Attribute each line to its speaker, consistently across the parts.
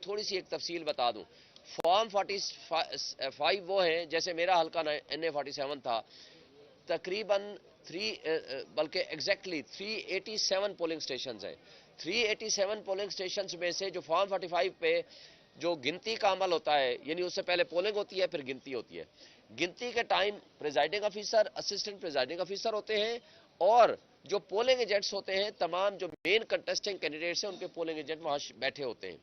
Speaker 1: تھوڑی سی ایک تفصیل بتا دوں. فارم 45 وہ ہیں، جیسے میرا حلقہ NA47 تھا، تقریباً بلکہ ایگزیکٹلی 387 پولنگ سٹیشنز ہیں. 387 پولنگ سٹیشنز میں سے جو فارم 45 پہ جو گنتی کا عمل ہوتا ہے، یعنی اس سے پہلے پولنگ ہوتی ہے پھر گنتی ہوتی ہے. گنتی کے time presiding officer, assistant presiding officer ہوتے ہیں، اور جو پولنگ ایجنٹس ہوتے ہیں، تمام جو مین کنٹیسٹنگ کینڈیڈیٹس ہیں ان کے پولنگ ایجنٹ وہاں بیٹھے ہوتے ہیں.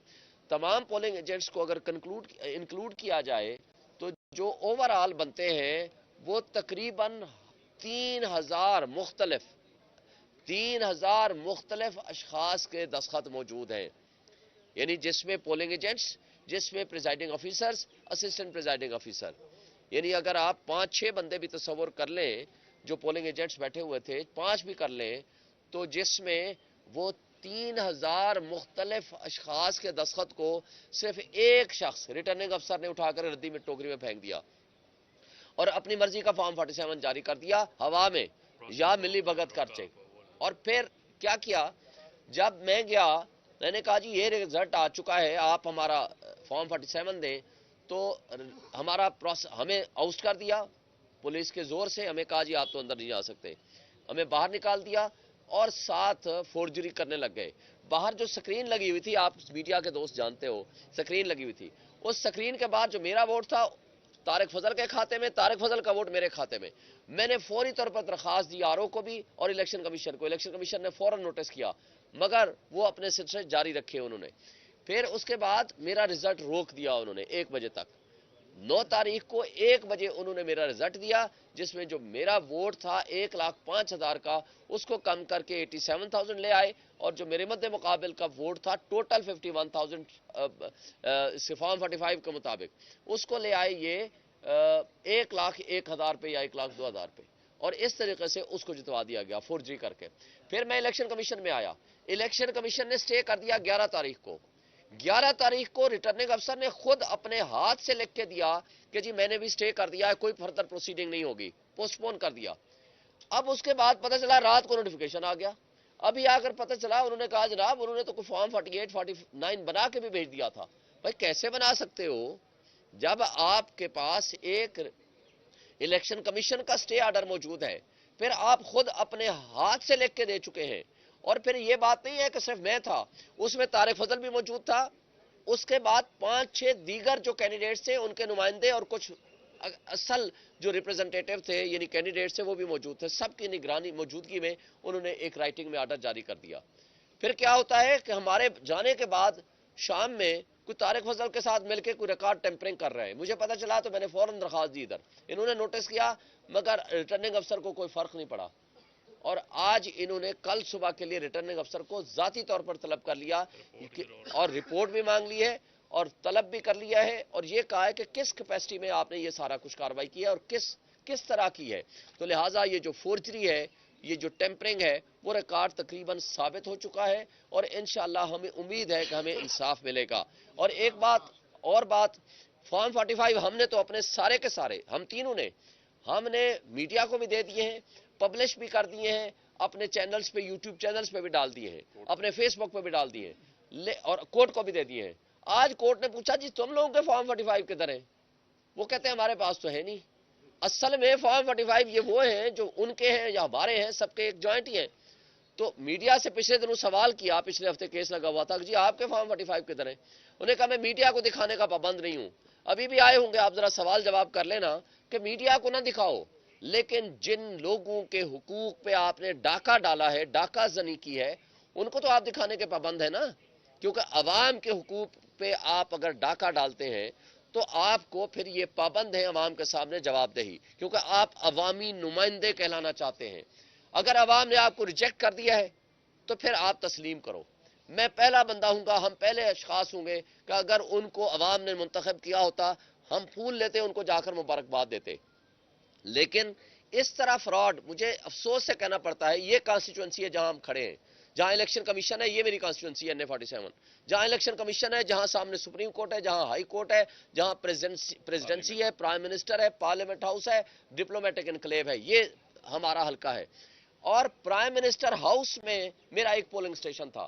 Speaker 1: تمام پولنگ ایجنٹس کو اگر انکلوڈ کیا جائے تو جو اوور آل بنتے ہیں وہ تقریباً 3000 مختلف اشخاص کے دستخط موجود ہیں. یعنی جس میں پولنگ ایجنٹس، جس میں presiding officers, assistant presiding officer. یعنی اگر آپ 5-6 بندے بھی تصور کر لیں جو پولنگ ایجنٹس بیٹھے ہوئے تھے، 5 بھی کر لیں، تو جس میں وہ 3000 مختلف اشخاص کے دستخط کو صرف ایک شخص ریٹرننگ افسر نے اٹھا کر ردی میں ٹوکری میں پھینک دیا اور اپنی مرضی کا فارم 47 جاری کر دیا ہوا میں، یا ملی بھگت کر چیک. اور پھر کیا کیا، جب میں گیا میں نے کہا جی یہ رزلٹ آ چکا ہے، آپ ہمارا فارم 47 دیں، تو ہمیں آؤسٹ کر دیا پولیس کے زور سے. ہمیں کہا جی آپ تو اندر نہیں جا سکتے، ہمیں باہر نکال دیا اور ساتھ فورجری کرنے لگ گئے. باہر جو سکرین لگی ہوئی تھی، آپ میڈیا کے دوست جانتے ہو، سکرین لگی ہوئی تھی، اس سکرین کے بعد جو میرا ووٹ تھا طارق فضل کے کھاتے میں، طارق فضل کا ووٹ میرے کھاتے میں. میں نے فوری طور پر درخواست دی RO کو بھی اور الیکشن کمیشن کو. الیکشن کمیشن نے فوراً نوٹس کیا، مگر وہ اپنے سلسلے جاری رکھے انہوں نے. پھر اس کے بعد میرا رزلٹ روک دیا انہوں نے 1 بجے تک. 9 تاریخ کو 1 بجے انہوں نے میرا رزلٹ دیا، جس میں جو میرا ووٹ تھا 1,05,000 کا، اس کو کم کر کے 87,000 لے آئے، اور جو میرے مد مقابل کا ووٹ تھا ٹوٹل 51,000 فارم 45 کے مطابق، اس کو لے آئے یہ 1,01,000 پہ یا 1,02,000 پہ. اور اس طریقے سے اس کو جتوا دیا گیا فورجری کر کے. پھر میں الیکشن کمیشن میں آیا، الیکشن کمیشن نے سٹے کر دیا 11 تاریخ کو. 11 تاریخ کو ریٹرننگ افسر نے خود اپنے ہاتھ سے لکھ کے دیا کہ جی میں نے بھی سٹے کر دیا ہے، کوئی فردر پروسیڈنگ نہیں ہوگی، پوسٹ پون کر دیا. اب اس کے بعد پتہ چلا رات کو نوٹیفیکیشن آ گیا. ابھی آ کر پتہ چلا انہوں نے کہا جناب انہوں نے تو کوئی فارم 48 49 بنا کے بھی بھیج دیا تھا. بھائی کیسے بنا سکتے ہو جب آپ کے پاس ایک الیکشن کمیشن کا سٹے آرڈر موجود ہے، پھر آپ خود اپنے ہاتھ سے لکھ کے دے چکے ہیں. اور پھر یہ بات نہیں ہے کہ صرف میں تھا، اس میں طارق فضل بھی موجود تھا، اس کے بعد 5-6 دیگر جو کینڈیڈیٹس تھے ان کے نمائندے اور کچھ اصل جو ریپرزنٹیٹیو تھے یعنی کینڈیڈیٹس تھے وہ بھی موجود تھے. سب کی نگرانی موجودگی میں انہوں نے ایک رائٹنگ میں آرڈر جاری کر دیا. پھر کیا ہوتا ہے کہ ہمارے جانے کے بعد شام میں کوئی طارق فضل کے ساتھ مل کے کوئی ریکارڈ ٹیمپرنگ کر رہے ہیں. مجھے پتہ چلا تو میں نے فوراً درخواست دی ادھر. انہوں نے نوٹس کیا مگر ریٹرننگ افسر کو کوئی فرق نہیں پڑا. اور آج انہوں نے کل صبح کے لیے ریٹرننگ افسر کو ذاتی طور پر طلب کر لیا اور رپورٹ بھی مانگ لی ہے اور طلب بھی کر لیا ہے، اور یہ کہا ہے کہ کس کیپیسٹی میں آپ نے یہ سارا کچھ کارروائی کی ہے اور کس طرح کی ہے. تو لہٰذا یہ جو فورجری ہے، یہ جو ٹیمپرنگ ہے، وہ ریکارڈ تقریباً ثابت ہو چکا ہے، اور انشاءاللہ ہمیں امید ہے کہ ہمیں انصاف ملے گا. اور ایک بات فارم 45 ہم نے تو اپنے سارے کے سارے، ہم تینوں نے، ہم نے میڈیا کو بھی دے دیے ہیں، پبلش بھی کر دیے ہیں، اپنے چینلز پہ یوٹیوب چینلز پہ بھی ڈال دیے ہیں، اپنے فیس بک پہ بھی ڈال دیے ہیں، اور کورٹ کو بھی دے دیے ہیں. آج کورٹ نے پوچھا جی تم لوگوں کے فارم 45 کدھر ہیں؟ وہ کہتے ہیں ہمارے پاس تو ہے نہیں. اصل میں فارم 45 یہ وہ ہیں جو ان کے ہیں یا ہمارے ہیں، سب کے ایک جوائنٹ ہی ہیں. تو میڈیا سے پچھلے دنوں سوال کیا، پچھلے ہفتے کیس لگا ہوا تھا کہ جی آپ کے فارم 45 کدھر ہیں؟ انہوں نے کہا میں میڈیا کو دکھانے کا پابند نہیں ہوں. ابھی بھی آئے ہوں گے، آپ ذرا سوال جواب کر لینا کہ میڈیا کو نہ دکھاؤ، لیکن جن لوگوں کے حقوق پہ آپ نے ڈاکہ ڈالا ہے، ڈاکہ زنی کی ہے، ان کو تو آپ دکھانے کے پابند ہیں نا. کیونکہ عوام کے حقوق پہ آپ اگر ڈاکہ ڈالتے ہیں تو آپ کو پھر یہ پابند ہے عوام کے سامنے جواب دہی، کیونکہ آپ عوامی نمائندے کہلانا چاہتے ہیں. اگر عوام نے آپ کو ریجیکٹ کر دیا ہے تو پھر آپ تسلیم کرو. میں پہلا بندہ ہوں گا، ہم پہلے اشخاص ہوں گے کہ اگر ان کو عوام نے منتخب کیا ہوتا ہم پھول لیتے، ان کو جا کر مبارکباد دیتے. لیکن اس طرح فراڈ، مجھے افسوس سے کہنا پڑتا ہے، یہ کانسٹیچوئنسی ہے جہاں ہم کھڑے ہیں، جہاں الیکشن کمیشن ہے، یہ میری کانسٹیچوئنسی ہے NA47. جہاں الیکشن کمیشن ہے، جہاں سامنے سپریم کورٹ ہے، جہاں ہائی کورٹ ہے، جہاں پریزیڈنسی ہے، پرائم منسٹر ہے، پارلیمنٹ ہاؤس ہے، ڈپلومیٹک انکلیو ہے، یہ ہمارا حلقہ ہے. اور پرائم منسٹر ہاؤس میں میرا ایک پولنگ سٹیشن تھا.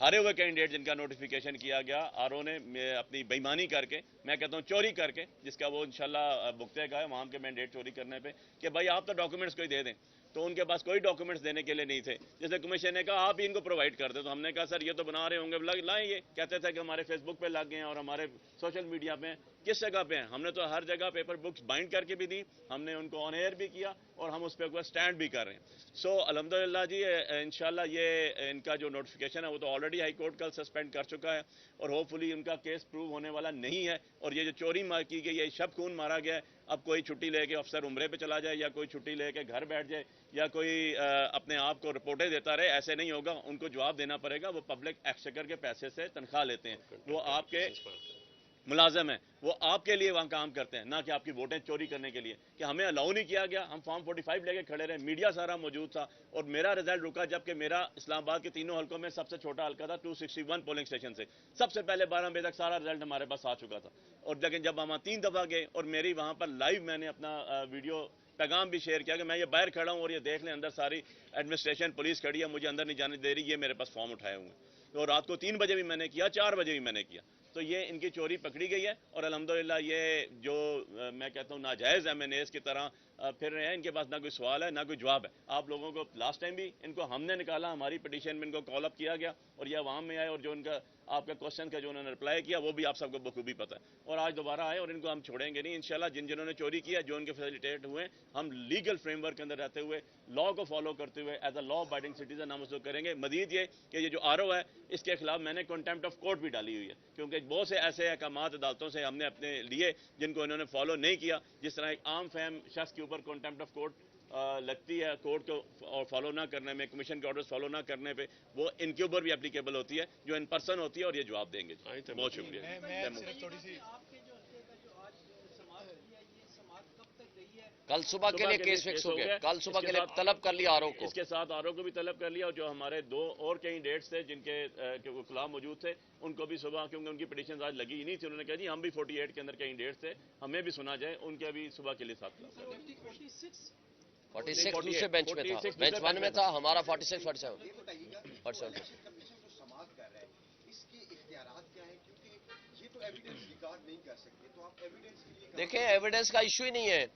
Speaker 2: ہارے ہوئے کینڈیڈیٹ جن کا نوٹیفیکیشن کیا گیا آرو نے اپنی بےمانی کر کے, میں کہتا ہوں چوری کر کے, جس کا وہ انشاءاللہ بھگتے گا وہاں کے مینڈیٹ چوری کرنے پہ, کہ بھائی آپ تو ڈاکومنٹس کوئی دے دیں, تو ان کے پاس کوئی ڈاکومنٹس دینے کے لیے نہیں تھے. جیسے کمیشن نے کہا آپ ہی ان کو پرووائڈ کر دیں, تو ہم نے کہا سر یہ تو بنا رہے ہوں گے, لائیں. یہ کہتے تھے کہ ہمارے فیس بک پہ لگ گئے ہیں اور ہمارے سوشل میڈیا پہ, کس جگہ پہ ہیں؟ ہم نے تو ہر جگہ پیپر بکس بائنڈ کر کے بھی دی, ہم نے ان کو آن ایئر بھی کیا, اور ہم اس پہ اسٹینڈ بھی کر رہے ہیں. سو الحمدللہ جی انشاءاللہ یہ ان کا جو نوٹیفیکیشن ہے وہ تو آلریڈی ہائی کورٹ کل سسپینڈ کر چکا ہے, اور ہوپ فلی ان کا کیس پروو ہونے والا نہیں ہے. اور یہ جو چوری کی گئی ہے, شب خون مارا گیا ہے, اب کوئی چھٹی لے کے افسر عمرے پہ چلا جائے, یا کوئی چھٹی لے کے گھر بیٹھ جائے, یا کوئی اپنے آپ کو رپورٹیں دیتا رہے, ایسے نہیں ہوگا. ان کو جواب دینا پڑے گا. وہ پبلک ایکسچیکر کے پیسے سے تنخواہ لیتے ہیں, وہ آپ کے ملازم ہیں, وہ آپ کے لیے وہاں کام کرتے ہیں, نہ کہ آپ کی ووٹیں چوری کرنے کے لیے. کہ ہمیں الاؤ نہیں کیا گیا, ہم فارم 45 لے کے کھڑے رہے, میڈیا سارا موجود تھا, اور میرا رزلٹ رکا جبکہ میرا اسلام آباد کے تینوں حلقوں میں سب سے چھوٹا حلقہ تھا 261 پولنگ اسٹیشن سے, سب سے پہلے 12 بجے تک سارا رزلٹ ہمارے پاس آ چکا تھا. اور لیکن جب ہم 3 دفعہ گئے, اور میری وہاں پر لائیو میں نے اپنا ویڈیو پیغام بھی شیئر کیا کہ میں یہ باہر کھڑا ہوں اور یہ دیکھ لیں اندر ساری ایڈمنسٹریشن پولیس کھڑی ہے, مجھے اندر نہیں جانے دے رہی, یہ میرے پاس فارم اٹھائے ہوئے ہیں. اور رات کو 3 بجے بھی میں نے کیا, 4 بجے بھی میں نے کیا. تو یہ ان کی چوری پکڑی گئی ہے, اور الحمدللہ یہ جو میں کہتا ہوں ناجائز MNAs کی طرح پھر رہے ہیں, ان کے پاس نہ کوئی سوال ہے نہ کوئی جواب ہے. آپ لوگوں کو لاسٹ ٹائم بھی ان کو ہم نے نکالا, ہماری پٹیشن میں ان کو کال اپ کیا گیا, اور یہ عوام میں آئے, اور جو ان کا آپ کا کوشچن کا جو انہوں نے رپلائی کیا وہ بھی آپ سب کو بخوبی پتہ ہے. اور آج دوبارہ آئے, اور ان کو ہم چھوڑیں گے نہیں انشاءاللہ. جنہوں نے چوری کیا, جو ان کے فیسیلیٹیٹ ہوئے, ہم لیگل فریم ورک کے اندر رہتے ہوئے, لا کو فالو کرتے ہوئے, as a law abiding citizen ہم اس کو کریں گے. مزید یہ جو آرو ہے, اس کے خلاف میں نے کنٹمپٹ آف کورٹ بھی ڈالی ہوئی ہے, کیونکہ بہت سے ایسے احکامات عدالتوں سے ہم نے اپنے لیے جن کو انہوں نے فالو نہیں کیا. جس طرح ایک عام فہم شخص کے اوپر کنٹمپٹ آف کورٹ لگتی ہے, کورٹ کو فالو نہ کرنے میں, کمیشن کے آرڈرز فالو نہ کرنے پہ, وہ ان کے اوپر بھی اپلیکیبل ہوتی ہے, جو ان پرسن ہوتی ہے, اور یہ جواب دیں گے. بہت شکریہ.
Speaker 1: کل صبح کے لیے کیس فکس ہو گیا, کل صبح کے لیے طلب کر لیا آرو کو,
Speaker 2: اس کے ساتھ آرو کو بھی طلب کر لیا, اور جو ہمارے 2 اور کینڈیڈیٹس تھے جن کے خلاف موجود تھے, ان کو بھی صبح, کیونکہ ان کی پٹیشن آج لگی ہی نہیں تھی, انہوں نے کہا جی ہم بھی 48 کے اندر کینڈیڈیٹس تھے, ہمیں بھی سنا جائے, ان کے بھی صبح کے لیے ساتھ
Speaker 1: 46 دوسرے بینچ میں تھا, بینچ 1 میں تھا ہمارا 46 47. دیکھیں ایویڈنس کا ایشو ہی نہیں ہے.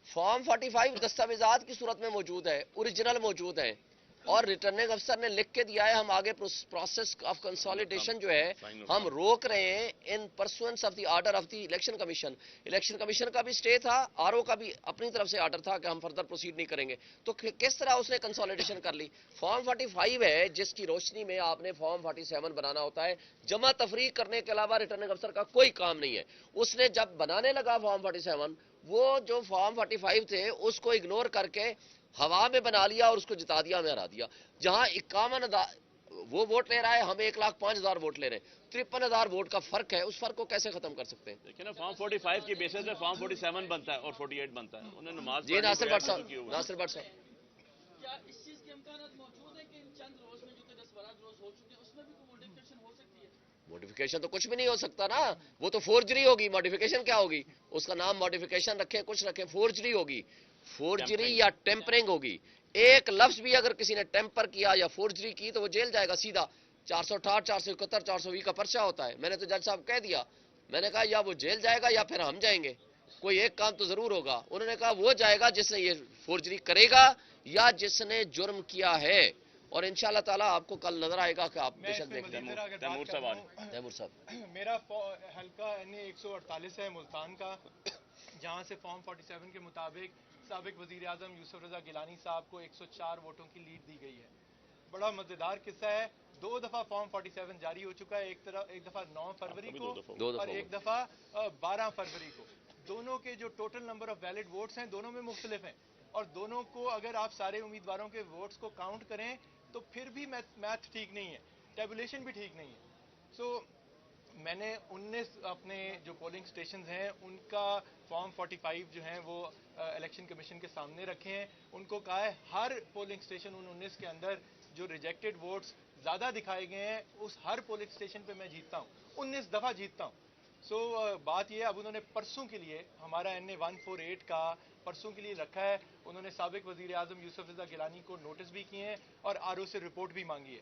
Speaker 1: فارم 45 دستاویزات کی صورت میں موجود ہے, اوریجنل موجود ہے, اور ریٹرننگ افسر نے لکھ کے دیا ہے. ہم آگے پروسیس آف کنسالیڈیشن جو ہے ہم روک رہے ہیں in pursuance of the order of the election commission. Election commission کا بھی سٹے تھا, آرو کا بھی اپنی طرف سے آرڈر تھا کہ ہم فردر پروسیڈ نہیں کریں گے. تو کس طرح اس نے کنسالیڈیشن کر لی؟ فارم 45 ہے جس کی روشنی میں آپ نے فارم 47 بنانا ہوتا ہے. جمع تفریق کرنے کے علاوہ ریٹرننگ افسر کا کوئی کام نہیں ہے. اس نے جب بنانے لگا فارم 47, وہ جو فارم 45 تھے اس کو اگنور کر کے ہوا میں بنا لیا, اور اس کو جتا دیا, ہمیں ہرا دیا. جہاں 51,000 وہ ووٹ لے رہا ہے, ہم 1,05,000 ووٹ لے رہے ہیں, 53,000 ووٹ کا فرق ہے. اس فرق کو کیسے ختم کر سکتے ہیں؟
Speaker 2: لیکن فارم 45 کی بیسس پہ فارم 47 بنتا ہے اور 48 بنتا ہے. انہیں نماز
Speaker 1: جی ناصر بٹ صاحب, ناصر بٹ صاحب,
Speaker 3: کیا اس چیز کے امکانات موجود ہیں کہ ان چند روز میں جو کہ 10-12 روز ہو چکے ہیں اس میں بھی کوئی موڈیفکیشن ہو سکتی ہے؟
Speaker 1: موڈیفیکیشن تو کچھ بھی نہیں ہو سکتا نا, وہ تو فورجری ہوگی. موڈیفیکیشن کیا ہوگی؟ اس کا نام موڈیفیکیشن رکھیں, کچھ رکھیں, فورجری ہوگی. فورجری یا ٹیمپرنگ ہوگی. ایک لفظ بھی اگر کسی نے ٹیمپر کیا یا فورجری کی تو وہ جیل جائے گا سیدھا. 468, 471, 420 کا پرچہ ہوتا ہے. میں نے تو جج صاحب کہہ دیا, میں نے کہا یا وہ جیل جائے گا یا پھر ہم جائیں گے, کوئی ایک کام تو ضرور ہوگا. انہوں نے کہا وہ جائے گا جس نے یہ فورجری کرے گا یا جس نے جرم کیا ہے. اور انشاءاللہ تعالیٰ آپ کو کل نظر آئے گا کہ آپ بے شک دیکھ لیں.
Speaker 2: تیمور
Speaker 1: صاحب,
Speaker 4: میرا حلقہ NA 148 ہے ملتان کا, جہاں سے فارم 47 کے مطابق سابق وزیر اعظم یوسف رضا گیلانی صاحب کو 104 ووٹوں کی لیڈ دی گئی ہے. بڑا مزیدار قصہ ہے. 2 دفعہ فارم 47 جاری ہو چکا ہے, ایک دفعہ 9 فروری کو اور ایک دفعہ 12 فروری کو. دونوں کے جو total number of valid votes ہیں دونوں میں مختلف ہیں, اور دونوں کو اگر آپ سارے امیدواروں کے ووٹس کو کاؤنٹ کریں تو پھر بھی میتھ ٹھیک نہیں ہے, ٹیبولیشن بھی ٹھیک نہیں ہے. سو میں نے 19 اپنے جو پولنگ سٹیشنز ہیں ان کا فارم 45 جو ہیں وہ الیکشن کمیشن کے سامنے رکھے ہیں. ان کو کہا ہے ہر پولنگ سٹیشن ان 19 کے اندر جو ریجیکٹڈ ووٹس زیادہ دکھائے گئے ہیں اس ہر پولنگ سٹیشن پہ میں جیتتا ہوں, 19 دفعہ جیتتا ہوں. سو بات یہ ہے, اب انہوں نے پرسوں کے لیے ہمارا NA 148 کا پرسوں کے لیے رکھا ہے. انہوں نے سابق وزیر اعظم یوسف رضا گیلانی کو نوٹس بھی کیے ہیں اور RO سے رپورٹ بھی مانگی ہے.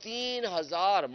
Speaker 1: 3000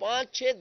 Speaker 1: 5-6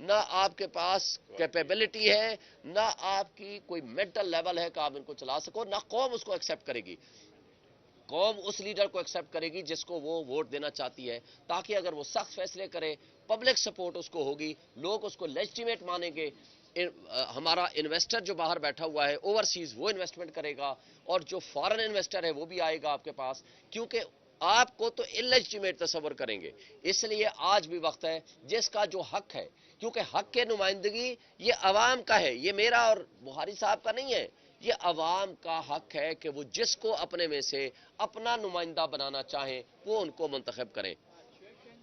Speaker 1: نہ آپ کے پاس کیپیبلٹی ہے، نہ آپ کی کوئی مینٹل لیول ہے کہ آپ ان کو چلا سکو، نہ قوم اس کو ایکسیپٹ کرے گی۔ قوم اس لیڈر کو ایکسیپٹ کرے گی جس کو وہ ووٹ دینا چاہتی ہے، تاکہ اگر وہ سخت فیصلے کرے، پبلک سپورٹ اس کو ہوگی، لوگ اس کو لیجیٹیمیٹ مانیں گے۔ ہمارا انویسٹر جو باہر بیٹھا ہوا ہے اوورسیز، وہ انویسٹمنٹ کرے گا، اور جو فارن انویسٹر ہے وہ بھی آئے گا آپ کے پاس، کیونکہ آپ کو تو انلیجیٹیمیٹ تصور کریں گے۔ اس لیے آج بھی وقت ہے جس کا جو حق ہے، کیونکہ حق کے نمائندگی یہ عوام کا ہے، یہ میرا اور بخاری صاحب کا نہیں ہے، یہ عوام کا حق ہے کہ وہ جس کو اپنے میں سے اپنا نمائندہ بنانا چاہیں وہ ان کو منتخب کریں۔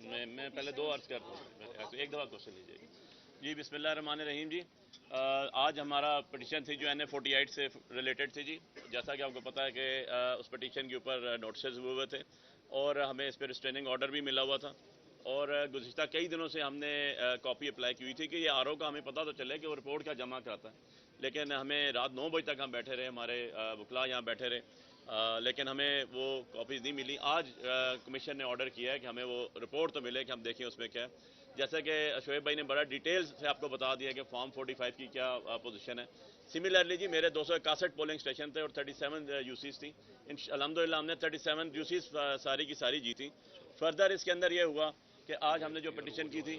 Speaker 2: میں پہلے دو عرض کرتا ہوں، ایک دفعہ کوشچن لیجیے گا جی۔ بسم اللہ الرحمن الرحیم جی۔ آج ہمارا پٹیشن تھی جو NA48 سے ریلیٹڈ تھی جی، جیسا کہ آپ کو پتا ہے کہ اس پٹیشن کے اوپر نوٹسز ہوئے تھے اور ہمیں اس پہ ریسٹریننگ آرڈر بھی ملا ہوا تھا، اور گزشتہ کئی دنوں سے ہم نے کاپی اپلائی کی ہوئی تھی کہ یہ RO کا ہمیں پتہ تو چلے کہ وہ رپورٹ کیا جمع کراتا ہے، لیکن ہمیں رات 9 بجے تک ہم بیٹھے رہے، ہمارے وکلاء یہاں بیٹھے رہے، لیکن ہمیں وہ کاپیز نہیں ملی۔ آج کمیشن نے آرڈر کیا ہے کہ ہمیں وہ رپورٹ تو ملے کہ ہم دیکھیں اس میں کیا ہے۔ جیسا کہ شعیب بھائی نے بڑا ڈیٹیل سے آپ کو بتا دیا کہ فارم 45 کی کیا پوزیشن ہے۔ سملرلی جی میرے 261 پولنگ اسٹیشن تھے اور 37 UCs تھی، الحمدللہ ہم نے 37 UCs ساری کی ساری جیتی۔ فردر اس کے اندر یہ ہوا کہ آج ہم نے جو پٹیشن کی تھی،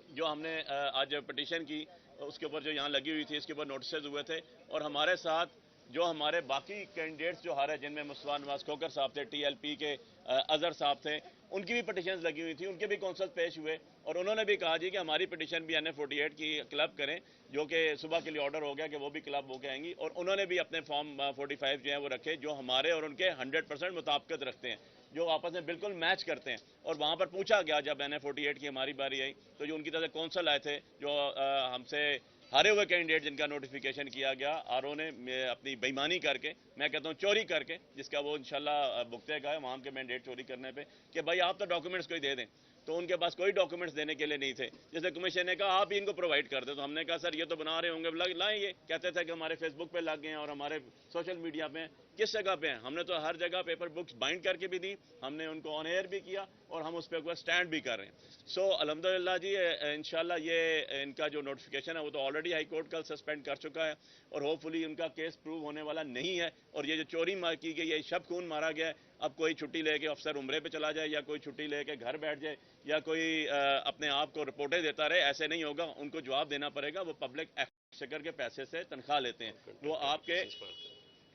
Speaker 2: جو ہم نے آج پٹیشن کی، اس کے اوپر جو یہاں لگی ہوئی تھی اس کے اوپر نوٹسز ہوئے تھے، اور ہمارے ساتھ جو ہمارے باقی کینڈیڈیٹس جو ہارے، جن میں مصطفیٰ نواز کھوکر صاحب تھے، TLP کے اظہر صاحب تھے، ان کی بھی پٹیشنز لگی ہوئی تھی، ان کے بھی کونسل پیش ہوئے، اور انہوں نے بھی کہا جی کہ ہماری پٹیشن بھی NA48 کی کلب کریں، جو کہ صبح کے لیے آرڈر ہو گیا کہ وہ بھی کلب ہو کے آئیں گی، اور انہوں نے بھی اپنے فارم 45 جو ہیں وہ رکھے جو ہمارے اور ان کے 100% مطابقت رکھتے ہیں، جو آپس میں بالکل میچ کرتے ہیں۔ اور وہاں پر پوچھا گیا جب NA48 کی ہماری باری آئی تو جو ان کی طرف سے کونسل آئے تھے، جو ہم سے ہارے ہوئے کینڈیڈیٹ جن کا نوٹیفیکیشن کیا گیا، RO نے اپنی بےایمانی کر کے، میں کہتا ہوں چوری کر کے، جس کا وہ انشاءاللہ بھگتے گا وہاں کے مینڈیٹ چوری کرنے پہ، کہ بھائی آپ تو ڈاکومنٹس کوئی دے دیں، تو ان کے پاس کوئی ڈاکومنٹس دینے کے لیے نہیں تھے۔ جیسے کمیشن نے کہا آپ ہی ان کو پرووائڈ کر دیں، تو ہم نے کہا سر یہ تو بنا رہے ہوں گے، لائیں، یہ کہتے تھے کہ ہمارے فیس بک پہ لگ گئے ہیں اور ہمارے سوشل میڈیا پہ ہیں، کس جگہ پہ ہیں؟ ہم نے تو ہر جگہ پیپر بکس بائنڈ کر کے بھی دی، ہم نے ان کو آن ایئر بھی کیا، اور ہم اس پہ کوئی سٹینڈ بھی کر رہے ہیں۔ سو الحمدللہ جی انشاءاللہ یہ ان کا جو نوٹیفیکیشن ہے وہ تو آلریڈی ہائی کورٹ کل سسپینڈ کر چکا ہے، اور ہوپ فلی ان کا کیس پروو ہونے والا نہیں ہے، اور یہ جو چوری کی گئی ہے، شب خون مارا گیا ہے، اب کوئی چھٹی لے کے افسر عمرے پہ چلا جائے، یا کوئی چھٹی لے کے گھر بیٹھ جائے، یا کوئی اپنے آپ کو رپورٹیں دیتا رہے، ایسے نہیں ہوگا، ان کو جواب دینا پڑے گا۔ وہ پبلک ایکسچیکر کے پیسے سے تنخواہ لیتے ہیں، وہ آپ کے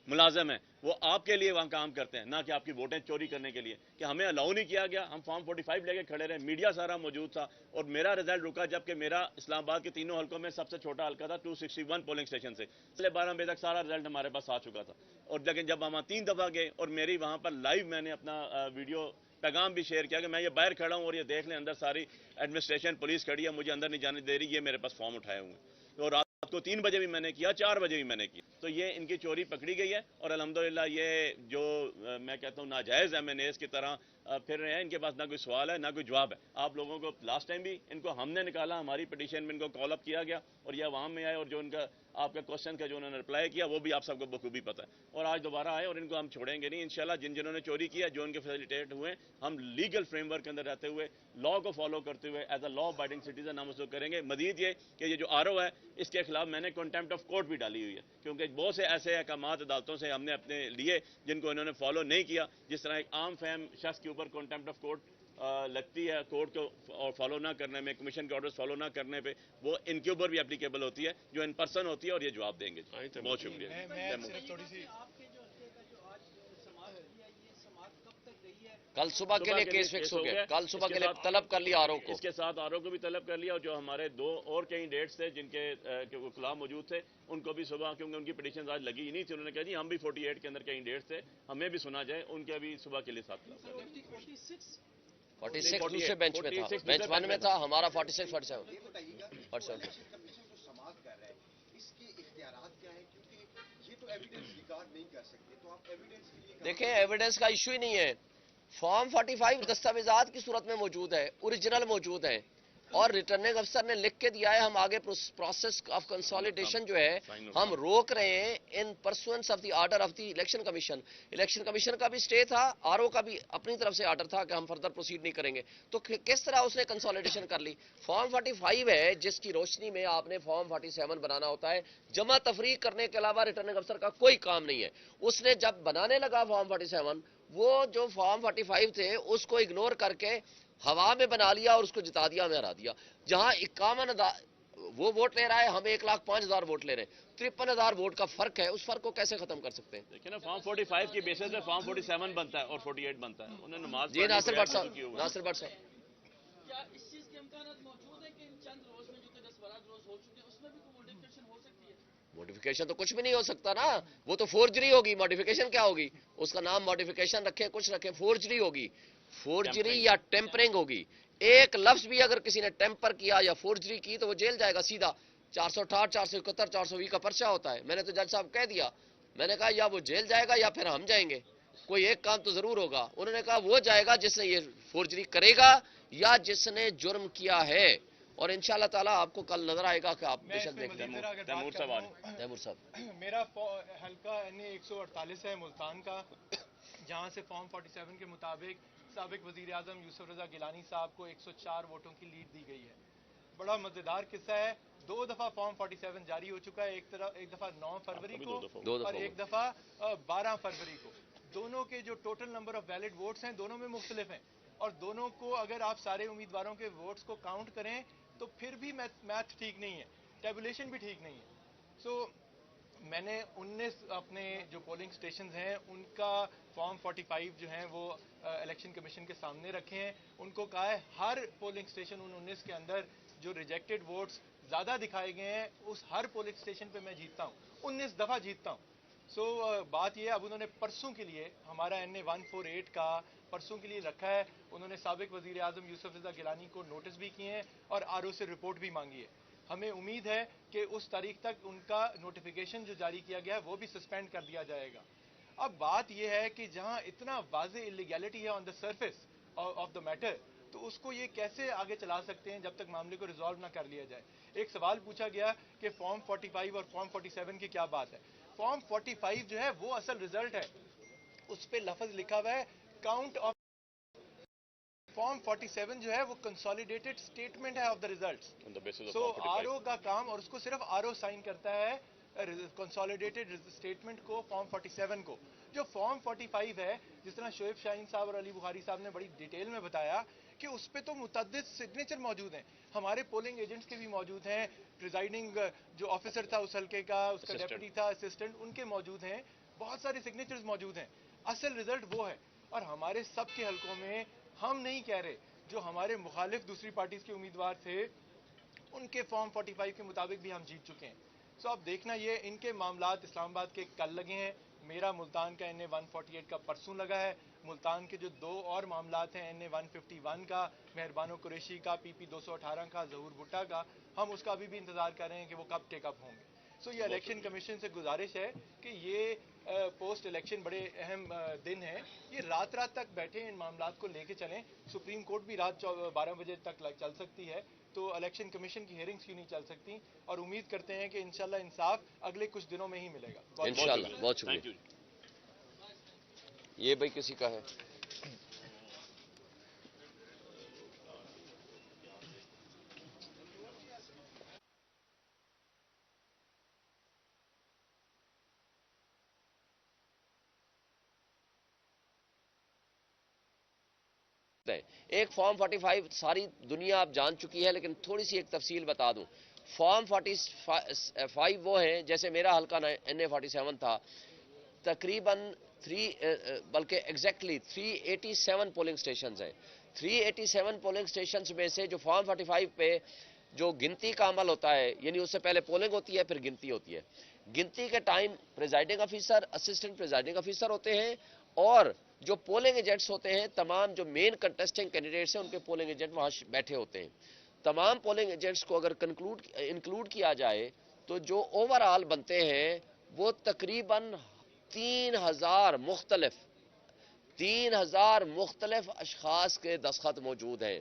Speaker 2: ملازم ہیں، وہ آپ کے لیے وہاں کام کرتے ہیں، نہ کہ آپ کی ووٹیں چوری کرنے کے لیے، کہ ہمیں الاؤ نہیں کیا گیا، ہم فارم 45 لے کے کھڑے رہے، میڈیا سارا موجود تھا، اور میرا رزلٹ رکا جبکہ میرا اسلام آباد کے تینوں حلقوں میں سب سے چھوٹا حلقہ تھا 261 پولنگ اسٹیشن سے، پچھلے 12 بجے تک سارا رزلٹ ہمارے پاس آ چکا تھا، اور لیکن جب ہم 3 دفعہ گئے، اور میری وہاں پر لائیو میں نے اپنا ویڈیو پیغام بھی شیئر کیا کہ میں یہ باہر کھڑا ہوں اور یہ دیکھ لیں اندر ساری ایڈمنسٹریشن پولیس کھڑی ہے، مجھے اندر نہیں جانے دے رہی، یہ میرے پاس فارم اٹھائے ہوئے ہیں، اور رات کو 3 بجے بھی میں نے کیا، 4 بجے بھی میں نے کیا، تو یہ ان کی چوری پکڑی گئی ہے، اور الحمدللہ یہ جو میں کہتا ہوں ناجائز MNAs کی طرح پھر رہے ہیں، ان کے پاس نہ کوئی سوال ہے نہ کوئی جواب ہے۔ آپ لوگوں کو لاسٹ ٹائم بھی ان کو ہم نے نکالا، ہماری پٹیشن میں ان کو کال اپ کیا گیا، اور یہ عوام میں آئے، اور جو ان کا آپ کا کوشچن کا جو انہوں نے رپلائی کیا وہ بھی آپ سب کو بخوبی پتہ ہے، اور آج دوبارہ آئے، اور ان کو ہم چھوڑیں گے نہیں انشاءاللہ۔ جنہوں نے چوری کیا، جو ان کے فیسیلیٹیٹ ہوئے، ہم لیگل فریم ورک کے اندر رہتے ہوئے، لا کو فالو کرتے ہوئے، as a law abiding citizen ہم اس کو کریں گے۔ مزید یہ کہ یہ جو RO ہے اس کے خلاف میں نے کنٹیمپٹ آف کورٹ بھی ڈالی ہوئی ہے، کیونکہ بہت سے ایسے احکامات عدالتوں سے ہم نے اپنے لیے جن کو انہوں نے فالو نہیں کیا، جس طرح ایک عام فہم شخص کے اوپر کنٹیمپٹ آف کورٹ لگتی ہے، کورٹ کو فالو نہ کرنے میں، کمیشن کے آرڈرز فالو نہ کرنے پہ، وہ ان کے اوپر بھی اپلیکیبل ہوتی ہے، جو ان پرسن ہوتی ہے، اور یہ جواب دیں گے۔ بہت شکریہ۔
Speaker 4: میں صرف تھوڑی سی
Speaker 3: آپ کے جو حلقے کا جو آج سماعت ہوئی ہے، یہ سماعت کب تک گئی ہے؟
Speaker 1: کل صبح کے لیے کیس فکس ہو گیا، کل صبح کے لیے طلب کر لیا RO کو،
Speaker 2: اس کے ساتھ RO کو بھی طلب کر لیا، اور جو ہمارے 2 اور کینڈیڈیٹس تھے جن کے وکلاء موجود تھے ان کو بھی صبح، کیونکہ ان کی پٹیشن آج لگی ہی نہیں تھی، انہوں نے کہا جی ہم بھی 48 کے اندر کینڈیڈیٹس تھے، ہمیں بھی سنا جائے، ان کے بھی صبح کے لیے ساتھ طلب کر لیا۔
Speaker 1: 46 دوسرے بینچ میں تھا، بینچ 1 میں تھا، ہمارا 46 47
Speaker 5: یہ بتائیے گا کمیشن جو سماعت کر رہا ہے اس کے اختیارات کیا ہیں، کیونکہ یہ تو ایویڈنس ریکارڈ نہیں کر سکتے، تو آپ ایویڈنس کے لیے
Speaker 1: دیکھیں ایویڈنس کا ایشو ہی نہیں ہے، فارم 45 دستاویزات کی صورت میں موجود ہے، اوریجنل موجود ہیں، اور ریٹرننگ افسر نے لکھ کے دیا ہے ہم آگے پروسیس آف کنسالیڈیشن جو ہے ہم روک رہے ہیں in pursuance of the order of the election commission. Election commission کا بھی سٹے تھا, آر او کا بھی اپنی طرف سے آرڈر تھا کہ ہم فردر پروسیڈ نہیں کریں گے. تو کس طرح اس نے کنسالیڈیشن کر لی؟ فارم 45 ہے جس کی روشنی میں آپ نے فارم 47 بنانا ہوتا ہے. جمع تفریق کرنے کے علاوہ ریٹرننگ افسر کا کوئی کام نہیں ہے. اس نے جب بنانے لگا فارم 47, وہ جو فارم 45 تھے اس کو اگنور کر کے ہوا میں بنا لیا اور اس کو جتا دیا, ہمیں ہرا دیا. جہاں 51,000 وہ ووٹ لے رہا ہے, ہم 1,05,000 ووٹ لے رہے ہیں. 53,000 ووٹ کا فرق ہے, اس فرق کو کیسے ختم کر سکتے ہیں؟
Speaker 2: دیکھیں نا, فارم 45 کی بیسس پہ فارم 47 بنتا ہے اور 48 بنتا ہے. انہوں نے نماز
Speaker 1: جی ناصر بٹ صاحب, ناصر بٹ صاحب,
Speaker 3: کیا اس چیز کے امکانات موجود ہیں کہ ان چند روز میں جو کہ 10-12 روز ہو چکے ہیں اس میں بھی کوئی موڈیفکیشن ہو سکتی ہے؟
Speaker 1: موڈیفیکیشن تو کچھ بھی نہیں ہو سکتا نا, وہ تو فورجری ہوگی. موڈیفیکیشن کیا ہوگی؟ اس کا نام موڈیفیکیشن رکھیں, کچھ رکھیں, فورجری ہوگی. فورجری یا ٹیمپرنگ ہوگی. ایک لفظ بھی اگر کسی نے ٹیمپر کیا یا فورجری کی تو وہ جیل جائے گا سیدھا. 468, 471, 420 کا پرچہ ہوتا ہے. میں نے تو جج صاحب کہہ دیا, میں نے کہا یا وہ جیل جائے گا یا پھر ہم جائیں گے, کوئی ایک کام تو ضرور ہوگا. انہوں نے کہا وہ جائے گا جس نے یہ فورجری کرے گا یا جس نے جرم کیا ہے. اور انشاءاللہ تعالیٰ آپ کو کل نظر آئے گا کہ آپ
Speaker 4: میں
Speaker 1: بے
Speaker 4: اس
Speaker 1: شک
Speaker 4: میں
Speaker 1: دیکھ لیں.
Speaker 4: مزید اگر
Speaker 2: تیمور
Speaker 4: بات
Speaker 2: صاحب آ
Speaker 4: کروں,
Speaker 1: تیمور صاحب,
Speaker 4: میرا حلقہ NA 148 ہے ملتان کا, جہاں سے فارم 47 کے مطابق سابق وزیر اعظم یوسف رضا گیلانی صاحب کو 104 ووٹوں کی لیڈ دی گئی ہے. بڑا مزیدار قصہ ہے. 2 دفعہ فارم 47 جاری ہو چکا ہے, ایک دفعہ 9 فروری کو اور ایک دفعہ 12 فروری کو. دونوں کے جو total number of valid votes ہیں دونوں میں مختلف ہیں, اور دونوں کو اگر آپ سارے امیدواروں کے ووٹس کو کاؤنٹ کریں تو پھر بھی میتھ ٹھیک نہیں ہے, ٹیبولیشن بھی ٹھیک نہیں ہے. سو میں نے 19 اپنے جو پولنگ سٹیشنز ہیں ان کا فارم 45 جو ہیں وہ الیکشن کمیشن کے سامنے رکھے ہیں. ان کو کہا ہے ہر پولنگ سٹیشن ان 19 کے اندر جو ریجیکٹڈ ووٹس زیادہ دکھائے گئے ہیں اس ہر پولنگ سٹیشن پہ میں جیتتا ہوں, 19 دفعہ جیتتا ہوں. سو بات یہ ہے, اب انہوں نے پرسوں کے لیے ہمارا NA 148 کا پرسوں کے لیے رکھا ہے. انہوں نے سابق وزیر اعظم یوسف رضا گیلانی کو نوٹس بھی کیے ہیں اور RO سے رپورٹ بھی مانگی ہے. ہمیں امید ہے کہ اس تاریخ تک ان کا نوٹیفیکیشن جو جاری کیا گیا ہے وہ بھی سسپینڈ کر دیا جائے گا. اب بات یہ ہے کہ جہاں اتنا واضح انلیگیلٹی ہے on the surface of the matter, تو اس کو یہ کیسے آگے چلا سکتے ہیں جب تک معاملے کو ریزالو نہ کر لیا جائے. ایک سوال پوچھا گیا کہ فارم 45 اور فارم 47 کی کیا بات ہے. فارم 45 جو ہے وہ اصل ریزلٹ ہے, اس پہ لفظ لکھا ہوا ہے کاؤنٹ آف. فارم 47 جو ہے وہ کنسالیڈیٹڈ سٹیٹمنٹ ہے of the results. So RO کا کام, اور اس کو صرف RO سائن کرتا ہے کنسالیڈیٹڈ سٹیٹمنٹ کو, فارم 47 کو. جو فارم 45 ہے, جس طرح شعیب شاہین صاحب اور علی بخاری صاحب نے بڑی ڈیٹیل میں بتایا کہ اس پہ تو متعدد سگنیچر موجود ہیں, ہمارے پولنگ ایجنٹس کے بھی موجود ہیں, پریزائڈنگ جو آفیسر تھا اس حلقے کا, اس کا ڈیپٹی تھا, اسسٹنٹ, ان کے موجود ہیں, بہت سارے سگنیچرز موجود ہیں. اصل ریزلٹ وہ ہے. اور ہمارے سب کے حلقوں میں ہم نہیں کہہ رہے, جو ہمارے مخالف دوسری پارٹیز کے امیدوار تھے ان کے فارم 45 کے مطابق بھی ہم جیت چکے ہیں. سو اب دیکھنا یہ, ان کے معاملات اسلام آباد کے کل لگے ہیں, میرا ملتان کا NA 148 کا پرسوں لگا ہے. ملتان کے جو 2 اور معاملات ہیں, NA 151 کا مہربانو قریشی کا, PP 218 کا, ظہور بھٹا کا, ہم اس کا ابھی بھی انتظار کر رہے ہیں کہ وہ کب ٹیک اپ ہوں گے. سو یہ الیکشن کمیشن سے گزارش ہے کہ یہ پوسٹ الیکشن بڑے اہم دن ہیں, یہ رات تک بیٹھے ان معاملات کو لے کے چلیں. سپریم کورٹ بھی رات 12 بجے تک چل سکتی ہے, تو الیکشن کمیشن کی ہیئرنگز کیوں نہیں چل سکتی, اور امید کرتے ہیں کہ انشاءاللہ انصاف اگلے کچھ دنوں میں ہی ملے گا.
Speaker 1: انشاءاللہ. بہت شکریہ. یہ بھائی کسی کا ہے. ایک فارم 45 ساری دنیا آپ جان چکی ہے, لیکن تھوڑی سی ایک تفصیل بتا دوں. فارم 45 وہ ہیں, جیسے میرا حلقہ NA 47 تھا, تقریباً بلکہ ایگزیکٹلی 387 پولنگ سٹیشنز ہیں. 387 پولنگ سٹیشنز میں سے جو فارم 45 پہ جو گنتی کا عمل ہوتا ہے, یعنی اس سے پہلے پولنگ ہوتی ہے پھر گنتی ہوتی ہے. گنتی کے time presiding officer, assistant presiding officer ہوتے ہیں, اور جو پولنگ ایجنٹس ہوتے ہیں, تمام جو مین کنٹیسٹنگ کینڈیڈیٹس ہیں ان کے پولنگ ایجنٹ وہاں بیٹھے ہوتے ہیں. تمام پولنگ ایجنٹس کو اگر انکلوڈ کیا جائے تو جو اوور آل بنتے ہیں وہ تقریباً 3,000 مختلف اشخاص کے دستخط موجود ہیں.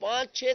Speaker 1: 5-6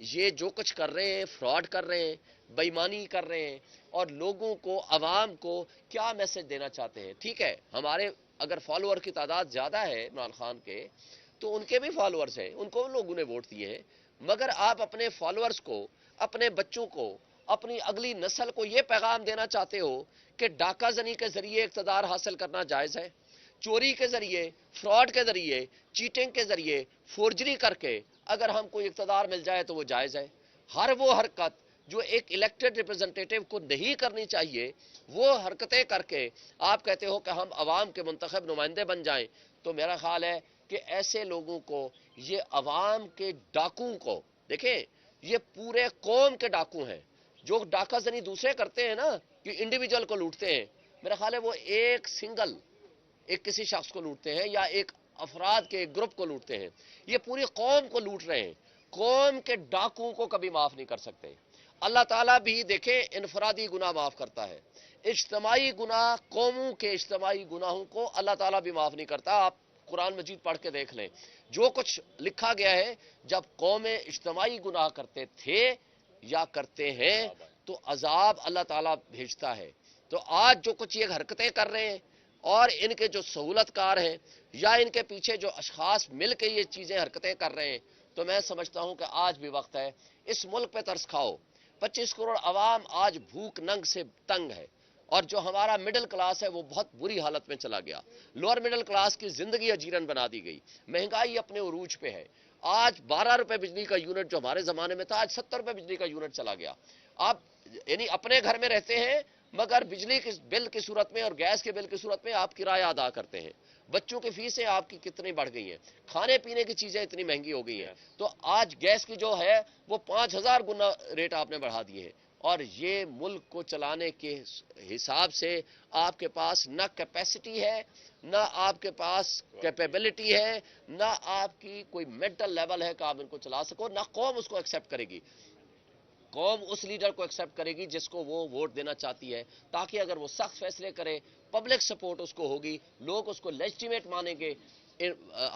Speaker 1: یہ جو کچھ کر رہے ہیں، فراڈ کر رہے ہیں، بےایمانی کر رہے ہیں، اور لوگوں کو، عوام کو کیا میسج دینا چاہتے ہیں؟ ٹھیک ہے، ہمارے اگر فالوور کی تعداد زیادہ ہے عمران خان کے، تو ان کے بھی فالوورز ہیں، ان کو لوگوں نے ووٹ دیے ہیں، مگر آپ اپنے فالوورز کو، اپنے بچوں کو، اپنی اگلی نسل کو یہ پیغام دینا چاہتے ہو کہ ڈاکہ زنی کے ذریعے اقتدار حاصل کرنا جائز ہے، چوری کے ذریعے، فراڈ کے ذریعے، چیٹنگ کے ذریعے، فورجری کر کے اگر ہم کوئی اقتدار مل جائے تو وہ جائز ہے۔ ہر وہ حرکت جو ایک الیکٹڈ ریپرزنٹیٹیو کو نہیں کرنی چاہیے، وہ حرکتیں کر کے آپ کہتے ہو کہ ہم عوام کے منتخب نمائندے بن جائیں، تو میرا خیال ہے کہ ایسے لوگوں کو، یہ عوام کے ڈاکوں کو، دیکھیں یہ پورے قوم کے ڈاکو ہیں، جو ڈاکہ زنی دوسرے کرتے ہیں نا، کہ انڈیویجول کو لوٹتے ہیں، میرا خیال ہے وہ ایک سنگل، ایک کسی شخص کو لوٹتے ہیں یا ایک افراد کے ایک گروپ کو لوٹتے ہیں، یہ پوری قوم کو لوٹ رہے ہیں۔ قوم کے ڈاکوں کو کبھی معاف نہیں کر سکتے۔ اللہ تعالیٰ بھی دیکھیں انفرادی گناہ معاف کرتا ہے، اجتماعی گناہ، قوموں کے اجتماعی گناہوں کو اللہ تعالیٰ بھی معاف نہیں کرتا۔ آپ قرآن مجید پڑھ کے دیکھ لیں، جو کچھ لکھا گیا ہے، جب قومیں اجتماعی گناہ کرتے تھے یا کرتے ہیں تو عذاب اللہ تعالیٰ بھیجتا ہے۔ تو آج جو کچھ یہ حرکتیں کر رہے ہیں، اور ان کے جو سہولت کار ہیں یا ان کے پیچھے جو اشخاص مل کے یہ چیزیں حرکتیں کر رہے ہیں، تو میں سمجھتا ہوں کہ آج بھی وقت ہے، اس ملک پہ ترس کھاؤ۔ 25 کروڑ عوام آج بھوک ننگ سے تنگ ہے، اور جو ہمارا مڈل کلاس ہے وہ بہت بری حالت میں چلا گیا، لوور مڈل کلاس کی زندگی اجیرن بنا دی گئی، مہنگائی اپنے عروج پہ ہے۔ آج 12 روپے بجلی کا یونٹ جو ہمارے زمانے میں تھا، آج 70 روپے بجلی کا یونٹ چلا گیا۔ آپ یعنی اپنے گھر میں رہتے ہیں، مگر بجلی کے بل کی صورت میں اور گیس کے بل کی صورت میں آپ کرایہ ادا کرتے ہیں۔ بچوں کی فیسیں آپ کی کتنی بڑھ گئی ہیں، کھانے پینے کی چیزیں اتنی مہنگی ہو گئی ہیں، تو آج گیس کی جو ہے وہ 5000 گنا ریٹ آپ نے بڑھا دیے ہیں، اور یہ ملک کو چلانے کے حساب سے آپ کے پاس نہ کیپیسٹی ہے، نہ آپ کے پاس کیپیبلٹی ہے، نہ آپ کی کوئی مینٹل لیول ہے کہ آپ ان کو چلا سکو، نہ قوم اس کو ایکسیپٹ کرے گی۔ قوم اس لیڈر کو ایکسیپٹ کرے گی جس کو وہ ووٹ دینا چاہتی ہے، تاکہ اگر وہ سخت فیصلے کرے، پبلک سپورٹ اس کو ہوگی، لوگ اس کو لیجٹیمیٹ مانیں گے۔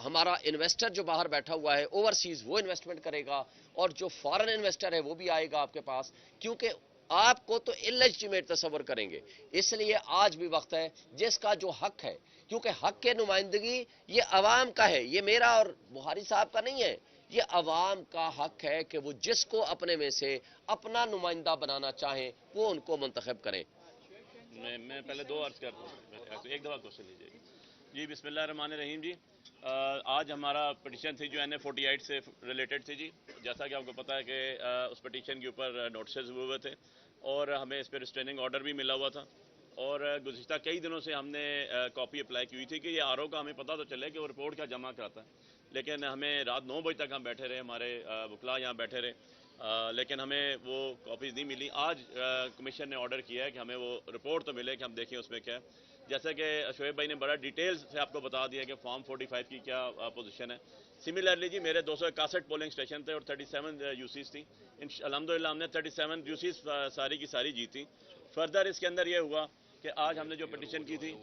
Speaker 1: ہمارا انویسٹر جو باہر بیٹھا ہوا ہے اوورسیز، وہ انویسٹمنٹ کرے گا، اور جو فارن انویسٹر ہے وہ بھی آئے گا آپ کے پاس، کیونکہ آپ کو تو انلیجٹیمیٹ تصور کریں گے۔ اس لیے آج بھی وقت ہے، جس کا جو حق ہے، کیونکہ حق کے نمائندگی یہ عوام کا ہے، یہ میرا اور بخاری صاحب کا نہیں ہے، یہ عوام کا حق ہے کہ وہ جس کو اپنے میں سے اپنا نمائندہ بنانا چاہیں وہ ان کو منتخب کریں۔
Speaker 2: میں پہلے دو عرض کرتا ہوں، ایک دفعہ کوشچن لیجیے گا جی۔ بسم اللہ الرحمن الرحیم جی۔ آج ہمارا پٹیشن تھی جو NA48 سے ریلیٹڈ تھی جی، جیسا کہ آپ کو پتا ہے کہ اس پٹیشن کے اوپر نوٹسز ہوئے تھے، اور ہمیں اس پہ ریسٹریننگ آرڈر بھی ملا ہوا تھا، اور گزشتہ کئی دنوں سے ہم نے کاپی اپلائی کی ہوئی تھی کہ یہ RO کا ہمیں پتہ تو چلے کہ وہ رپورٹ کیا جمع کراتا ہے، لیکن ہمیں رات 9 بجے تک ہم بیٹھے رہے، ہمارے وکلاء یہاں بیٹھے رہے، لیکن ہمیں وہ کاپیز نہیں ملی۔ آج کمیشن نے آرڈر کیا ہے کہ ہمیں وہ رپورٹ تو ملے کہ ہم دیکھیں اس میں کیا ہے، جیسا کہ شعیب بھائی نے بڑا ڈیٹیل سے آپ کو بتا دیا کہ فارم 45 کی کیا پوزیشن ہے۔ سملرلی جی میرے 261 پولنگ اسٹیشن تھے اور 37 UCs تھی، الحمدللہ ہم نے 37 UCs ساری کی ساری جیتی۔ فردر اس کے اندر یہ ہوا کہ آج ہم نے جو پٹیشن کی تھی،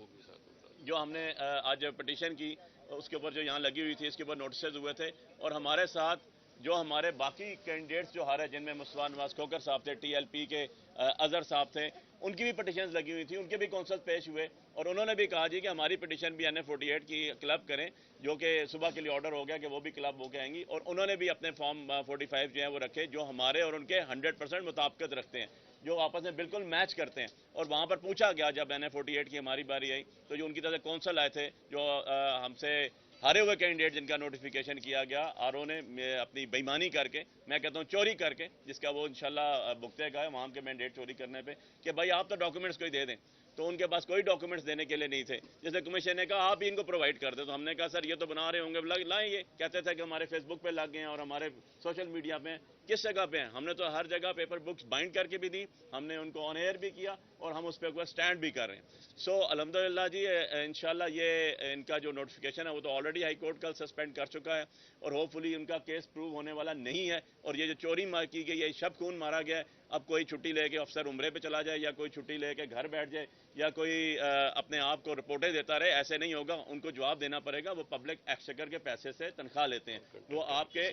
Speaker 2: جو ہم نے آج پٹیشن کی، اس کے اوپر جو یہاں لگی ہوئی تھی اس کے اوپر نوٹسز ہوئے تھے، اور ہمارے ساتھ جو ہمارے باقی کینڈیڈیٹس جو ہارے، جن میں مصطفیٰ نواز کھوکر صاحب تھے، TLP کے اظہر صاحب تھے، ان کی بھی پٹیشنز لگی ہوئی تھیں، ان کے بھی کونسلز پیش ہوئے، اور انہوں نے بھی کہا جی کہ ہماری پٹیشن بھی NA48 کی کلب کریں، جو کہ صبح کے لیے آرڈر ہو گیا کہ وہ بھی کلب ہو کے آئیں گی، اور انہوں نے بھی اپنے فارم 45 جو ہیں وہ رکھے، جو ہمارے اور ان کے 100% مطابقت رکھتے ہیں، جو آپس میں بالکل میچ کرتے ہیں۔ اور وہاں پر پوچھا گیا جب NA48 کی ہماری باری آئی، تو جو ان کی طرف سے کونسل آئے تھے، جو ہم سے ہارے ہوئے کینڈیڈیٹ جن کا نوٹیفیکیشن کیا گیا، RO نے اپنی بےمانی کر کے، میں کہتا ہوں چوری کر کے، جس کا وہ انشاءاللہ بھگتے گا وہاں کے مینڈیٹ چوری کرنے پہ، کہ بھائی آپ تو ڈاکومنٹس کوئی دے دیں، تو ان کے پاس کوئی ڈاکومنٹس دینے کے لیے نہیں تھے۔ جیسے کمیشن نے کہا آپ ہی ان کو پرووائڈ کر دیں، تو ہم نے کہا سر یہ تو بنا رہے ہوں گے، لائیں، یہ کہتے تھے کہ ہمارے فیس بک پہ لگ گئے ہیں اور ہمارے سوشل میڈیا پہ، کس جگہ پہ ہیں؟ ہم نے تو ہر جگہ پیپر بکس بائنڈ کر کے بھی دی، ہم نے ان کو آن ایئر بھی کیا، اور ہم اس پہ کوئی سٹینڈ بھی کر رہے ہیں۔ سو الحمدللہ جی، انشاءاللہ یہ ان کا جو نوٹیفیکیشن ہے وہ تو آلریڈی ہائی کورٹ کل سسپینڈ کر چکا ہے، اور ہوپ فلی ان کا کیس پروو ہونے والا نہیں ہے، اور یہ جو چوری کی گئی ہے، شب خون مارا گیا ہے، اب کوئی چھٹی لے کے افسر عمرے پہ چلا جائے، یا کوئی چھٹی لے کے گھر بیٹھ جائے، یا کوئی اپنے آپ کو رپورٹیں دیتا رہے، ایسے نہیں ہوگا، ان کو جواب دینا پڑے گا۔ وہ پبلک ایکسچیکر کے پیسے سے تنخواہ لیتے ہیں، وہ آپ کے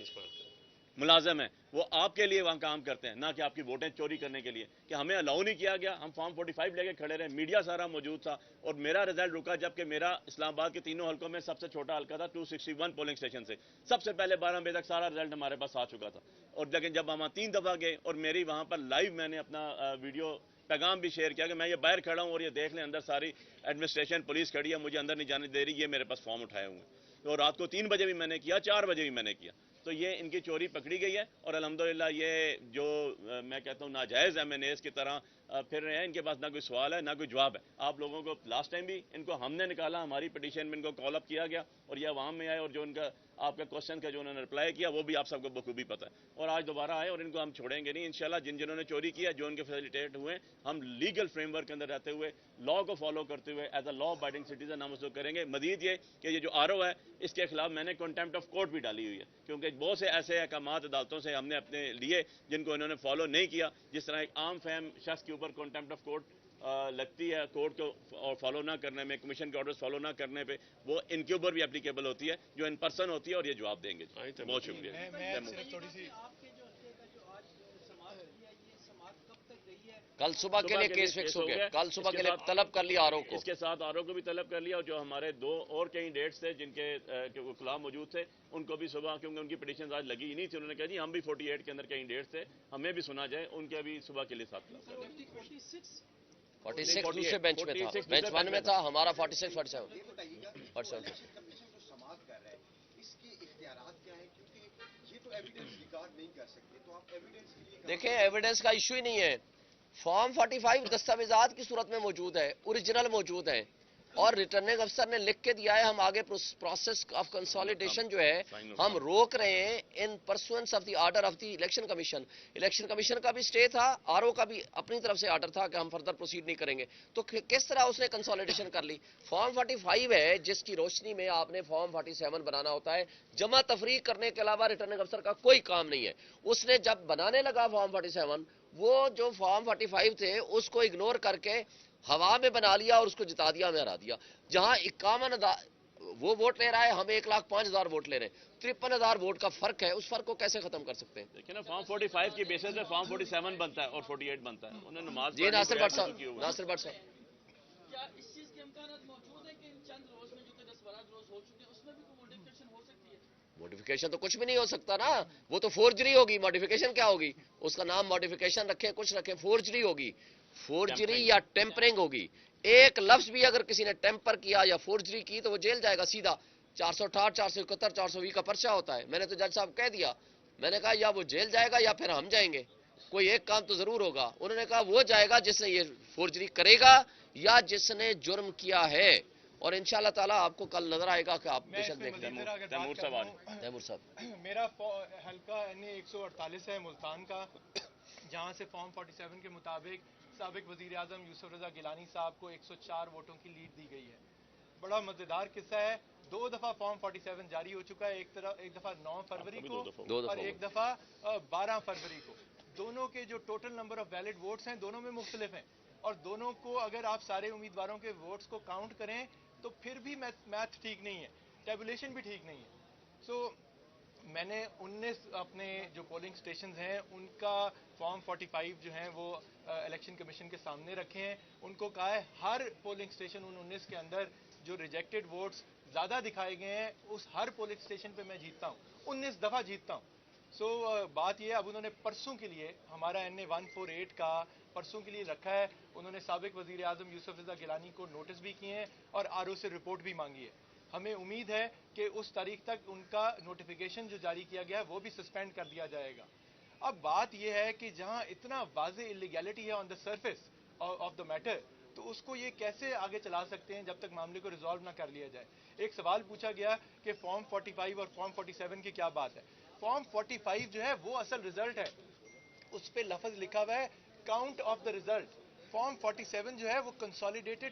Speaker 2: ملازم ہیں وہ آپ کے لیے وہاں کام کرتے ہیں، نہ کہ آپ کی ووٹیں چوری کرنے کے لیے، کہ ہمیں الاؤ نہیں کیا گیا. ہم فارم 45 لے کے کھڑے رہے، میڈیا سارا موجود تھا، اور میرا رزلٹ رکا جبکہ میرا اسلام آباد کے تینوں حلقوں میں سب سے چھوٹا حلقہ تھا 261 پولنگ اسٹیشن سے. سب سے پہلے 12 بجے تک سارا رزلٹ ہمارے پاس آ چکا تھا. اور لیکن جب ہم 3 دفعہ گئے اور میری وہاں پر لائیو میں نے اپنا ویڈیو پیغام بھی شیئر کیا کہ میں یہ باہر کھڑا ہوں اور یہ دیکھ لیں اندر ساری ایڈمنسٹریشن پولیس کھڑی ہے، مجھے اندر نہیں جانے دے رہی، یہ میرے پاس فارم اٹھائے ہوئے ہیں. اور رات کو 3 بجے بھی میں نے کیا، 4 بجے بھی میں نے کیا. تو یہ ان کی چوری پکڑی گئی ہے، اور الحمدللہ یہ جو میں کہتا ہوں ناجائز MNAs کی طرح پھر رہے ہیں، ان کے پاس نہ کوئی سوال ہے نہ کوئی جواب ہے. آپ لوگوں کو لاسٹ ٹائم بھی ان کو ہم نے نکالا، ہماری پٹیشن میں ان کو کال اپ کیا گیا اور یہ عوام میں آئے، اور جو ان کا آپ کا کوشچن کا جو انہوں نے رپلائی کیا وہ بھی آپ سب کو بخوبی پتہ ہے. اور آج دوبارہ آئے اور ان کو ہم چھوڑیں گے نہیں انشاءاللہ. جنہوں نے چوری کیا، جو ان کے فیسیلیٹیٹ ہوئے، ہم لیگل فریم ورک کے اندر رہتے ہوئے، لا کو فالو کرتے ہوئے as a law abiding citizen ہم اس کو کریں گے. مزید یہ کہ یہ جو RO ہے اس کے خلاف میں نے کنٹمپٹ آف کورٹ بھی ڈالی ہوئی ہے، کیونکہ بہت سے ایسے احکامات عدالتوں سے ہم نے اپنے لیے جن کو انہوں نے فالو نہیں کیا. جس طرح ایک عام فہم شخص کے اوپر کنٹمپٹ آف کورٹ لگتی ہے کورٹ کو فالو نہ کرنے میں، کمیشن کے آرڈرز فالو نہ کرنے پہ، وہ ان کے اوپر بھی اپلیکیبل ہوتی ہے جو ان پرسن ہوتی ہے، اور یہ جواب دیں گے. بہت شکریہ.
Speaker 4: میں صرف تھوڑی سی
Speaker 3: آپ کے جو ہفتے کا جو آج سماعت کیا، یہ سماعت کب تک گئی ہے؟
Speaker 1: کل صبح کے لیے کیس فکس ہو گیا، کل صبح کے لیے طلب کر لیا RO کو.
Speaker 2: اس کے ساتھ RO کو بھی طلب کر لیا، اور جو ہمارے 2 اور کینڈیڈیٹس تھے جن کے خلاف موجود تھے ان کو بھی صبح، کیونکہ ان کی پٹیشن آج لگی ہی نہیں تھی، انہوں نے کہا جی ہم بھی 48 کے اندر کینڈیڈیٹس تھے، ہمیں بھی سنا جائے، ان کے بھی صبح کے لیے ساتھ طلب کر لیا.
Speaker 1: 46 دوسرے بینچ میں تھا، بینچ 1 میں تھا، ہمارا 46 47.
Speaker 5: یہ بتائیے گا الیکشن کمیشن جو سماعت کر رہا ہے اس کے اختیارات کیا ہیں، کیونکہ یہ تو ایویڈنس ریکارڈ نہیں کر سکتے، تو آپ ایویڈنس کے لیے
Speaker 1: دیکھیں ایویڈنس کا ایشو ہی نہیں ہے. فارم 45 دستاویزات کی صورت میں موجود ہے، اوریجنل موجود ہے، اور ریٹرننگ افسر نے لکھ کے دیا ہے. ہم آگے پروسیس آف کنسالیڈیشن جو ہے ہم روک رہے ہیں in pursuance of the order of the election commission. Election commission کا بھی سٹے تھا، RO کا بھی اپنی طرف سے آرڈر تھا کہ ہم فردر پروسیڈ نہیں کریں گے. تو کس طرح اس نے کنسالیڈیشن کر لی؟ فارم 45 ہے جس کی روشنی میں آپ نے فارم 47 بنانا ہوتا ہے. جمع تفریق کرنے کے علاوہ ریٹرننگ افسر کا کوئی کام نہیں ہے. اس نے جب بنانے لگا فارم 47، وہ جو فارم 45 تھے اس کو اگنور کر کے ہوا میں بنا لیا اور اس کو جتا دیا، ہمیں ہرا دیا. جہاں 51 وہ ووٹ لے رہا ہے، ہم 1,05,000 ووٹ لے رہے ہیں. 53,000 ووٹ کا فرق ہے، اس فرق کو کیسے ختم کر سکتے ہیں؟
Speaker 2: لیکن نا فارم 45 کی بیسس پہ فارم 47 بنتا ہے اور 48 بنتا ہے. انہوں نے نماز
Speaker 1: جی
Speaker 2: پڑھنی
Speaker 1: ناصر بٹ
Speaker 2: بغیر
Speaker 1: صاحب،
Speaker 2: وضو کیے ہوئے.
Speaker 1: ناصر بٹ صاحب،
Speaker 3: کیا اس چیز کے امکانات موجود ہیں کہ ان چند روز میں جو کہ 10-12 روز ہو چکے ہیں اس میں بھی کوئی موڈیفکیشن ہو سکتی ہے؟
Speaker 1: موڈیفیکیشن تو کچھ بھی نہیں ہو سکتا نا، وہ تو فورجری ہوگی. موڈیفیکیشن کیا ہوگی؟ اس کا نام موڈیفیکیشن رکھیں کچھ رکھیں، فورجری ہوگی. فورجری یا ٹیمپرنگ ہوگی. ایک لفظ بھی اگر کسی نے ٹیمپر کیا یا فورجری کی تو وہ جیل جائے گا سیدھا. 468 471 420 کا پرچہ ہوتا ہے. میں نے تو جج صاحب کہہ دیا، میں نے کہا یا وہ جیل جائے گا یا پھر ہم جائیں گے، کوئی ایک کام تو ضرور ہوگا. انہوں نے کہا وہ جائے گا جس نے یہ فورجری کرے گا یا جس نے جرم کیا ہے. اور انشاءاللہ تعالیٰ آپ کو کل نظر آئے گا کہ آپ
Speaker 4: میں اس
Speaker 1: پیشنٹ
Speaker 4: میں
Speaker 1: دیکھ لیں.
Speaker 4: مزید ذرا اگر
Speaker 2: تیمور
Speaker 4: بات کر
Speaker 2: صاحب
Speaker 4: لوں،
Speaker 1: تیمور صاحب،
Speaker 4: میرا حلقہ NA 148 ہے ملتان کا، جہاں سے فارم 47 کے مطابق سابق وزیر اعظم یوسف رضا گیلانی صاحب کو 104 ووٹوں کی لیڈ دی گئی ہے. بڑا مزیدار قصہ ہے. 2 دفعہ فارم 47 جاری ہو چکا ہے، ایک دفعہ 9 فروری کو اور ایک دفعہ 12 فروری کو. دونوں کے جو total number of valid votes ہیں دونوں میں مختلف ہیں، اور دونوں کو اگر آپ سارے امیدواروں کے ووٹس کو کاؤنٹ کریں تو پھر بھی میتھ ٹھیک نہیں ہے، ٹیبولیشن بھی ٹھیک نہیں ہے. سو میں نے 19 اپنے جو پولنگ سٹیشنز ہیں ان کا فارم 45 جو ہیں وہ الیکشن کمیشن کے سامنے رکھے ہیں. ان کو کہا ہے ہر پولنگ سٹیشن ان 19 کے اندر جو ریجیکٹڈ ووٹس زیادہ دکھائے گئے ہیں اس ہر پولنگ سٹیشن پہ میں جیتتا ہوں، 19 دفعہ جیتتا ہوں. سو بات یہ ہے، اب انہوں نے پرسوں کے لیے ہمارا NA 148 کا پرسوں کے لیے رکھا ہے. انہوں نے سابق وزیر اعظم یوسف رضا گیلانی کو نوٹس بھی کیے ہیں اور RO سے رپورٹ بھی مانگی ہے. ہمیں امید ہے کہ اس تاریخ تک ان کا نوٹیفیکیشن جو جاری کیا گیا ہے وہ بھی سسپینڈ کر دیا جائے گا. اب بات یہ ہے کہ جہاں اتنا واضح انلیگیلٹی ہے on the surface of the matter, تو اس کو یہ کیسے آگے چلا سکتے ہیں جب تک معاملے کو ریزالو نہ کر لیا جائے. ایک سوال پوچھا گیا کہ فارم 45 اور فارم 47 کی کیا بات ہے. فارم 45 جو ہے وہ اصل ریزلٹ ہے، اس پہ لفظ لکھا ہوا ہے count of the result. Form 47 جو ہے وہ کنسالیڈیٹڈ